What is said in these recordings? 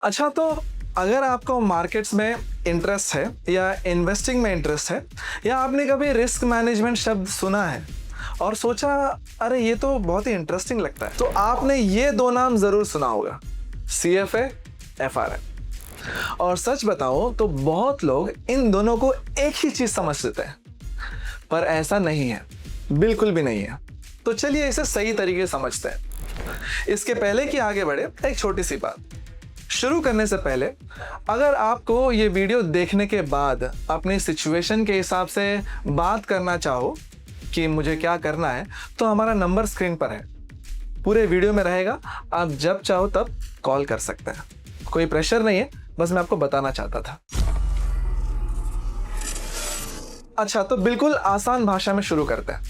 अच्छा, तो अगर आपको मार्केट्स में इंटरेस्ट है या इन्वेस्टिंग में इंटरेस्ट है या आपने कभी रिस्क मैनेजमेंट शब्द सुना है और सोचा अरे ये तो बहुत ही इंटरेस्टिंग लगता है, तो आपने ये दो नाम जरूर सुना होगा, CFA, FRM। और सच बताओ तो बहुत लोग इन दोनों को एक ही चीज समझ लेते हैं, पर ऐसा नहीं है, बिल्कुल भी नहीं है। तो चलिए इसे सही तरीके से समझते हैं। इसके पहले कि आगे बढ़े, एक छोटी सी बात शुरू करने से पहले, अगर आपको ये वीडियो देखने के बाद अपनी सिचुएशन के हिसाब से बात करना चाहो कि मुझे क्या करना है, तो हमारा नंबर स्क्रीन पर है, पूरे वीडियो में रहेगा। आप जब चाहो तब कॉल कर सकते हैं, कोई प्रेशर नहीं है, बस मैं आपको बताना चाहता था। अच्छा, तो बिल्कुल आसान भाषा में शुरू करते हैं।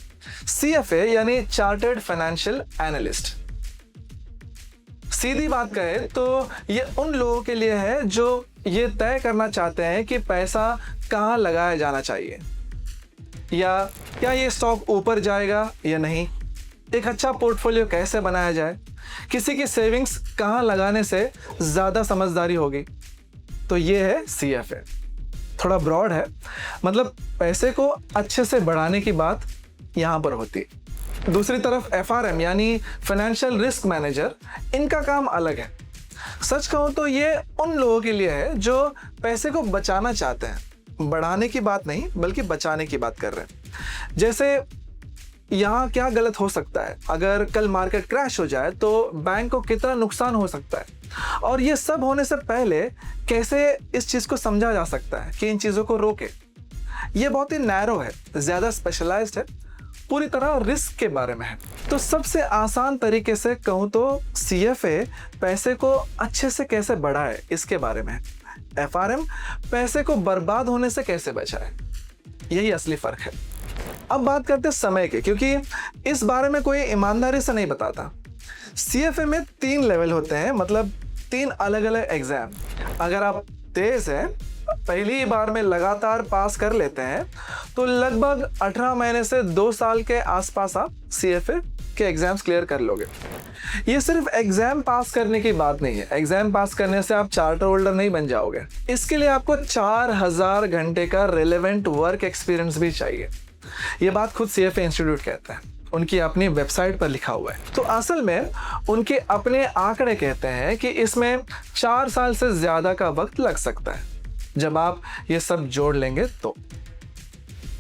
CFA यानी चार्टर्ड फाइनेंशियल एनालिस्ट। सीधी बात कहें तो ये उन लोगों के लिए है जो ये तय करना चाहते हैं कि पैसा कहाँ लगाया जाना चाहिए, या क्या ये स्टॉक ऊपर जाएगा या नहीं, एक अच्छा पोर्टफोलियो कैसे बनाया जाए, किसी की सेविंग्स कहाँ लगाने से ज़्यादा समझदारी होगी। तो ये है CFA। थोड़ा ब्रॉड है, मतलब पैसे को अच्छे से बढ़ाने की बात यहाँ पर होती है। दूसरी तरफ FRM यानी फाइनेंशियल रिस्क मैनेजर, इनका काम अलग है। सच कहूँ तो ये उन लोगों के लिए है जो पैसे को बचाना चाहते हैं, बढ़ाने की बात नहीं बल्कि बचाने की बात कर रहे हैं। जैसे यहाँ क्या गलत हो सकता है, अगर कल मार्केट क्रैश हो जाए तो बैंक को कितना नुकसान हो सकता है, और ये सब होने से पहले कैसे इस चीज़ को समझा जा सकता है कि इन चीज़ों को रोके। ये बहुत ही नैरो है, ज़्यादा स्पेशलाइज्ड है, पूरी तरह रिस्क के बारे में है। तो सबसे आसान तरीके से कहूँ तो CFA पैसे को अच्छे से कैसे बढ़ाए इसके बारे में है। FRM पैसे को बर्बाद होने से कैसे बचाए, यही असली फर्क है। अब बात करते हैं समय के, क्योंकि इस बारे में कोई ईमानदारी से नहीं बताता। CFA में 3 लेवल होते हैं, मतलब 3 अलग अलग एग्जाम। अगर आप तेज हैं, पहली बार में लगातार पास कर लेते हैं, तो लगभग 18 महीने से 2 साल के आसपास आप CFA के एग्जाम्स क्लियर कर लोगे। ये सिर्फ एग्जाम पास करने की बात नहीं है, एग्जाम पास करने से आप चार्टर होल्डर नहीं बन जाओगे। इसके लिए आपको 4000 घंटे का रिलेवेंट वर्क एक्सपीरियंस भी चाहिए। ये बात खुद CFA इंस्टीट्यूट कहता है, उनकी अपनी वेबसाइट पर लिखा हुआ है। तो असल में उनके अपने आंकड़े कहते हैं कि इसमें 4 साल से ज्यादा का वक्त लग सकता है। जब आप ये सब जोड़ लेंगे तो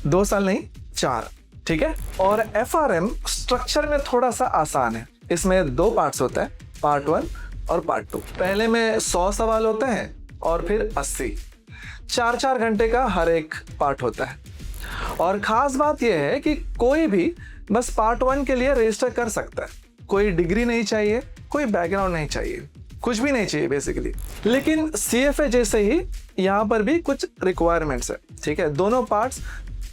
2 साल नहीं, 4, ठीक है। और FRM स्ट्रक्चर में थोड़ा सा आसान है, इसमें 2 पार्ट्स होते हैं, पार्ट 1 और पार्ट 2। पहले में 100 सवाल होते हैं और फिर 80, 4-4 घंटे का हर एक पार्ट होता है। और ख़ास बात यह है कि कोई भी बस पार्ट 1 के लिए रजिस्टर कर सकता है, कोई डिग्री नहीं चाहिए, कोई बैकग्राउंड नहीं चाहिए, कुछ भी नहीं चाहिए बेसिकली। लेकिन CFA जैसे ही यहाँ पर भी कुछ रिक्वायरमेंट्स है, ठीक है। दोनों पार्ट्स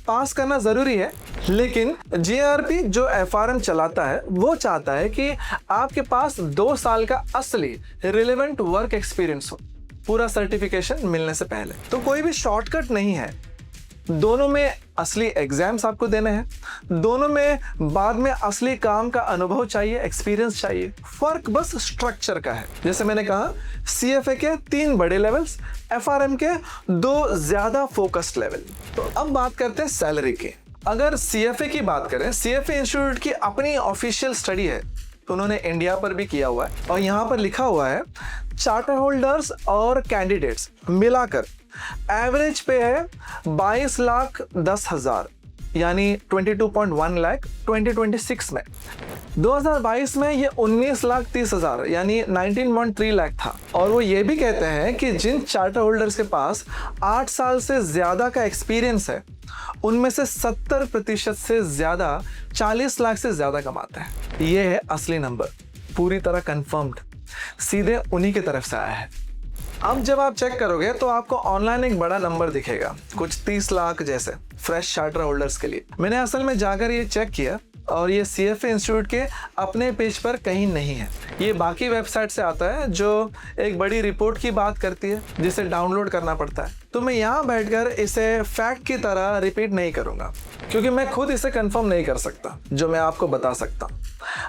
पास करना ज़रूरी है, लेकिन JRP जो FRM चलाता है वो चाहता है कि आपके पास 2 साल का असली रिलेवेंट वर्क एक्सपीरियंस हो, पूरा सर्टिफिकेशन मिलने से पहले। तो कोई भी शॉर्टकट नहीं है, दोनों में असली एग्जाम्स आपको देने हैं, दोनों में बाद में असली काम का अनुभव चाहिए, एक्सपीरियंस चाहिए। फर्क बस स्ट्रक्चर का है। जैसे मैंने कहा, CFA के 3 बड़े लेवल्स, FRM के 2 ज्यादा फोकस्ड लेवल। तो अब बात करते हैं सैलरी की। अगर CFA की बात करें, CFA इंस्टीट्यूट की अपनी ऑफिशियल स्टडी है, तो उन्होंने इंडिया पर भी किया हुआ है, और यहाँ पर लिखा हुआ है चार्टर होल्डर्स और कैंडिडेट्स मिलाकर एवरेज पे है 22,10,000, यानी 22.1 लाख 2026 में। 2022 में ये 19,30,000 यानी 19.3 लाख था। और वो ये भी कहते हैं कि जिन चार्टर होल्डर्स के पास 8 साल से ज्यादा का एक्सपीरियंस है, उनमें से 70% से ज्यादा 40 लाख से ज्यादा कमाते हैं। ये है असली नंबर, पूरी तरह कंफर्म्ड, सीधे उन्हीं की तरफ से आया है। अब जब आप चेक करोगे तो आपको ऑनलाइन एक बड़ा नंबर दिखेगा, कुछ 30 लाख जैसे फ्रेश चार्टर होल्डर्स के लिए। मैंने असल में जाकर ये चेक किया और ये CFA इंस्टीट्यूट के अपने पेज पर कहीं नहीं है। ये बाकी वेबसाइट से आता है जो एक बड़ी रिपोर्ट की बात करती है जिसे डाउनलोड करना पड़ता है। तो मैं यहाँ बैठकर इसे फैक्ट की तरह रिपीट नहीं करूँगा क्योंकि मैं खुद इसे कंफर्म नहीं कर सकता जो मैं आपको बता सकता।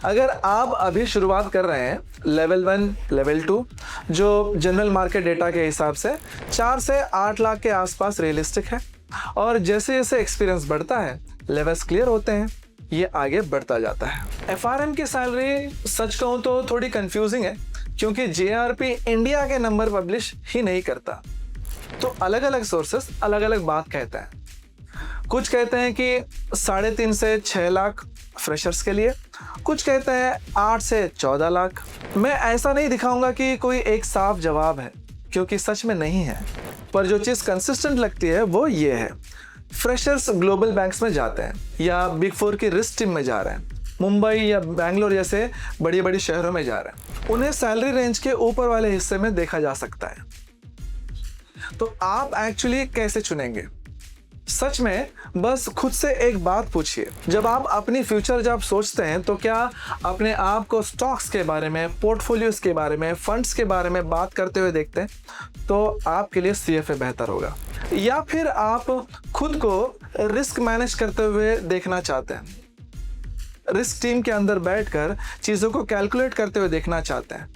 अगर आप अभी शुरुआत कर रहे हैं लेवल 1, लेवल 2 जो जनरल मार्केट डेटा के हिसाब से 4 से 8 लाख के आसपास रियलिस्टिक है, और जैसे जैसे एक्सपीरियंस बढ़ता है, लेवल्स क्लियर होते हैं, ये आगे बढ़ता जाता है। FRM की सैलरी सच कहूँ तो थोड़ी कंफ्यूजिंग है क्योंकि JRP इंडिया के नंबर पब्लिश ही नहीं करता। तो अलग अलग सोर्सेस अलग अलग बात कहते हैं। कुछ कहते हैं कि 3.5 से 6 लाख फ्रेशर्स के लिए, कुछ कहते हैं 8 से 14 लाख। मैं ऐसा नहीं दिखाऊंगा कि कोई एक साफ जवाब है क्योंकि सच में नहीं है, पर जो चीज़ कंसिस्टेंट लगती है वो ये है, फ्रेशर्स ग्लोबल बैंक्स में जाते हैं या बिग 4 की रिस्क टीम में जा रहे हैं, मुंबई या बैंगलोर जैसे बड़ी बड़ी शहरों में जा रहे हैं, उन्हें सैलरी रेंज के ऊपर वाले हिस्से में देखा जा सकता है। तो आप एक्चुअली कैसे चुनेंगे? सच में बस खुद से एक बात पूछिए, जब आप अपनी फ्यूचर जब सोचते हैं तो क्या अपने आप को स्टॉक्स के बारे में, पोर्टफोलियोज के बारे में, फंड्स के बारे में बात करते हुए देखते हैं तो आपके लिए CFA बेहतर होगा, या फिर आप खुद को रिस्क मैनेज करते हुए देखना चाहते हैं, रिस्क टीम के अंदर बैठकर चीज़ों को कैलकुलेट करते हुए देखना चाहते हैं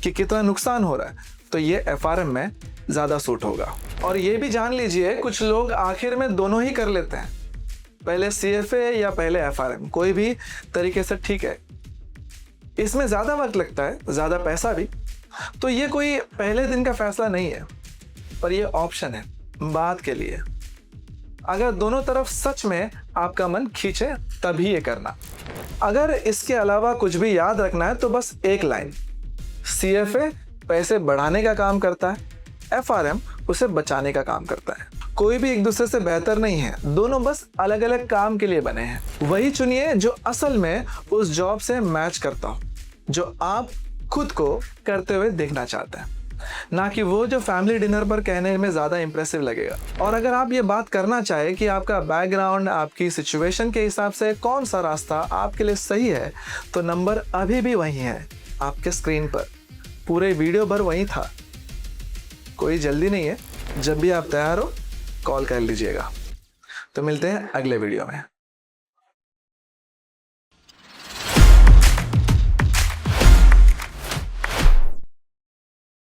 कि कितना नुकसान हो रहा है, तो ये FRM में ज़्यादा सूट होगा। और ये भी जान लीजिए कुछ लोग आखिर में दोनों ही कर लेते हैं, पहले CFA या पहले FRM, कोई भी तरीके से ठीक है। इसमें ज़्यादा वक्त लगता है, ज़्यादा पैसा भी, तो ये कोई पहले दिन का फैसला नहीं है, पर ये ऑप्शन है बात के लिए। अगर दोनों तरफ सच में आपका मन खींचे तभी ये करना। अगर इसके अलावा कुछ भी याद रखना है तो बस एक लाइन, CFA पैसे बढ़ाने का काम करता है, FRM उसे बचाने का काम करता है। कोई भी एक दूसरे से बेहतर नहीं है, दोनों बस अलग अलग काम के लिए बने हैं। वही चुनिए जो असल में उस जॉब से मैच करता हो, जो आप खुद को करते हुए देखना चाहते हैं, ना कि वो जो फैमिली डिनर पर कहने में ज़्यादा इंप्रेसिव लगेगा। और अगर आप ये बात करना चाहें कि आपका बैकग्राउंड, आपकी सिचुएशन के हिसाब से कौन सा रास्ता आपके लिए सही है, तो नंबर अभी भी वही है आपके स्क्रीन पर, पूरे वीडियो भर वही था। कोई जल्दी नहीं है, जब भी आप तैयार हो कॉल कर लीजिएगा। तो मिलते हैं अगले वीडियो में।